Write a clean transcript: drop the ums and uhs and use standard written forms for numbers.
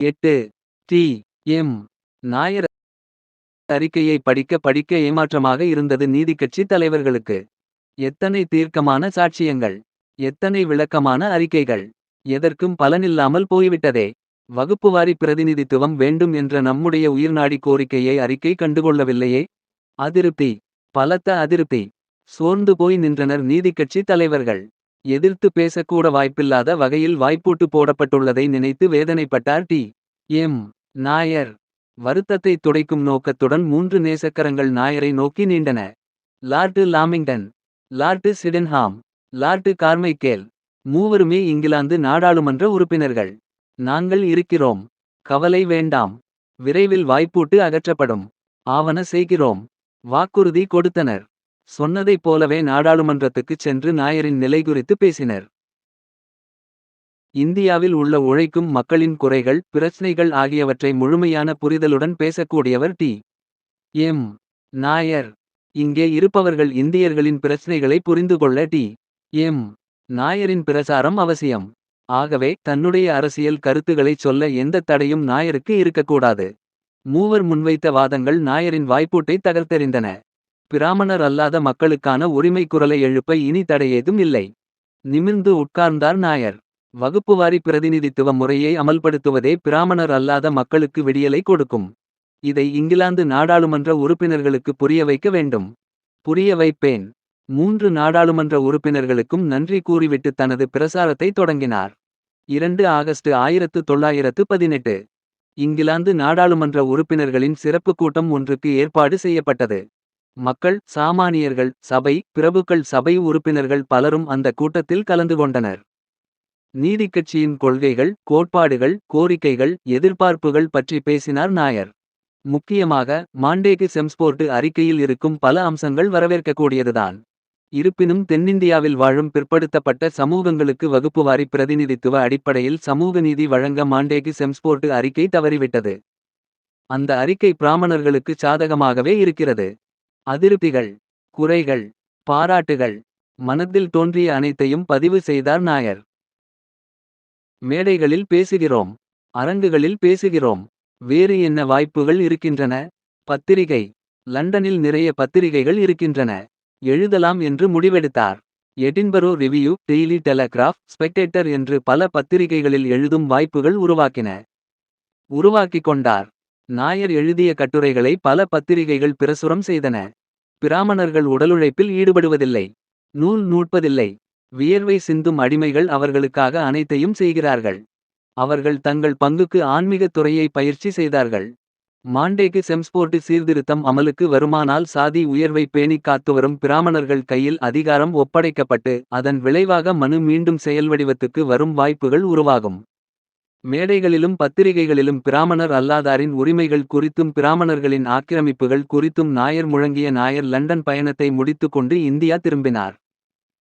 8. D. M. Nair அறிக்கையை படிக்க படிக்க ஏமாற்றமாக இருந்தது நீதிக்கட்சி தலைவர்களுக்கு. எத்தனை தீர்க்கமான சாட்சியங்கள். எத்தனை விளக்கமான அறிக்கைகள். எதற்கும் பலனில்லாமல் போய்விட்டதே. வகுப்புவாரி பிரதிநிதித்துவம் வேண்டும் என்ற நம்முடைய உயிர்நாடி கோரிக்கையை அறிக்கை கண்டுகொள்ளவில்லையே. அதிருப்தி. பலத்த அதிருப்தி. சோர்ந்து போய் நின்றனர் நீதிக்கட்சி தலைவர்கள். எதிர்த்து பேசக்கூட வாய்ப்பில்லாத வகையில் வாய்ப்பூட்டு போடப்பட்டுள்ளதை நினைத்து வேதனைப்பட்டார் டி. எம். நாயர். வருத்தத்தை துடைக்கும் நோக்கத்துடன் 3 நேசக்கரங்கள் நாயரை நோக்கி நீண்டன. Lord Lamington, lord Sydenham, lord Carmichael. மூவருமே இங்கிலாந்து நாடாளுமன்ற உறுப்பினர்கள். நாங்கள் இருக்கிறோம். கவலை வேண்டாம். விரைவில் வாய்ப்பூட்டு அகற்றப்படும். ஆவன செய்கிறோம். வாக்குறுதி கொடுத்தனர். சொன்னதைப் போலவே நாடாளுமன்றத்துக்குச் சென்று நாயரின் நிலை குறித்து பேசினர். இந்தியாவில் உள்ள உழைக்கும் மக்களின் குறைகள் பிரச்னைகள் ஆகியவற்றை முழுமையான புரிதலுடன் பேசக்கூடியவர் டி. எம். நாயர். இங்கே இருப்பவர்கள் இந்தியர்களின் பிரச்னைகளை புரிந்துகொள்ள டி. எம். நாயரின் பிரசாரம் அவசியம். ஆகவே தன்னுடைய அரசியல் கருத்துகளைச் சொல்ல எந்த தடையும் நாயருக்கு இருக்கக்கூடாது. மூவர் முன்வைத்த வாதங்கள் நாயரின் வாய்ப்பூட்டை தகர்த்தெறிந்தன. பிராமணர் அல்லாத மக்களுக்கான உரிமை குரலை எழுப்ப இனி தடையேதும் இல்லை. நிமிர்ந்து உட்கார்ந்தார் நாயர். வகுப்புவாரி பிரதிநிதித்துவ முறையை அமல்படுத்துவதே பிராமணர் அல்லாத மக்களுக்கு விடியலை கொடுக்கும். இதை இங்கிலாந்து நாடாளுமன்ற உறுப்பினர்களுக்கு புரிய வைக்க வேண்டும். புரிய வைப்பேன். 3 நாடாளுமன்ற உறுப்பினர்களுக்கும் நன்றி கூறிவிட்டு தனது பிரசாரத்தை தொடங்கினார். 2 ஆகஸ்ட் 1918. இங்கிலாந்து நாடாளுமன்ற உறுப்பினர்களின் சிறப்பு கூட்டம் ஒன்றுக்கு ஏற்பாடு செய்யப்பட்டது. மக்கள் சாமானியர்கள் சபை பிரபுக்கள் சபை உறுப்பினர்கள் பலரும் அந்த கூட்டத்தில் கலந்து கொண்டனர். நீதிக்கட்சியின் கொள்கைகள் கோட்பாடுகள் கோரிக்கைகள் எதிர்பார்ப்புகள் பற்றி பேசினார் நாயர். முக்கியமாக மாண்டேகு செம்ஸ்போர்ட் அறிக்கையில் இருக்கும் பல அம்சங்கள் வரவேற்கக்கூடியதுதான். இருப்பினும் தென்னிந்தியாவில் வாழும் பிற்படுத்தப்பட்ட சமூகங்களுக்கு வகுப்புவாரி பிரதிநிதித்துவ அடிப்படையில் சமூக நீதி வழங்க மாண்டேகு செம்ஸ்போர்ட் அறிக்கை தவறிவிட்டது. அந்த அறிக்கை பிராமணர்களுக்கு சாதகமாகவே இருக்கிறது. அதிருப்திகள் குறைகள் பாராட்டுகள் மனத்தில் தோன்றிய அனைத்தையும் பதிவு செய்தார் நாயர். மேடைகளில் பேசுகிறோம். அரங்குகளில் பேசுகிறோம். வேறு என்ன வாய்ப்புகள் இருக்கின்றன. பத்திரிகை. லண்டனில் நிறைய பத்திரிகைகள் இருக்கின்றன. எழுதலாம் என்று முடிவெடுத்தார். Edinburgh review daily telegraph spectator என்று பல பத்திரிகைகளில் எழுதும் வாய்ப்புகள் உருவாக்கிக் கொண்டார். நாயர் எழுதிய கட்டுரைகளை பல பத்திரிகைகள் பிரசுரம் செய்தன. பிராமணர்கள் உடலுழைப்பில் ஈடுபடுவதில்லை. நூல் நூற்பதில்லை. வியர்வை சிந்தும் அடிமைகள் அவர்களுக்காக அனைத்தையும் செய்கிறார்கள். அவர்கள் தங்கள் பங்குக்கு ஆன்மீகத் துறையை பயிற்சி செய்தார்கள். மாண்டேகு செம்ஸ்போர்ட் சீர்திருத்தம் அமலுக்கு வருமானால் சாதி உயர்வை பேணிக் காத்துவரும் பிராமணர்கள் கையில் அதிகாரம் ஒப்படைக்கப்பட்டு அதன் விளைவாக மனு மீண்டும் செயல்வடிவத்துக்கு வரும் வாய்ப்புகள் உருவாகும். மேடைகளிலும் பத்திரிகைகளிலும் பிராமணர் அல்லாதாரின் உரிமைகள் குறித்தும் பிராமணர்களின் ஆக்கிரமிப்புகள் குறித்தும் நாயர் முழங்கிய நாயர் லண்டன் பயணத்தை முடித்துக்கொண்டு இந்தியா திரும்பினார்.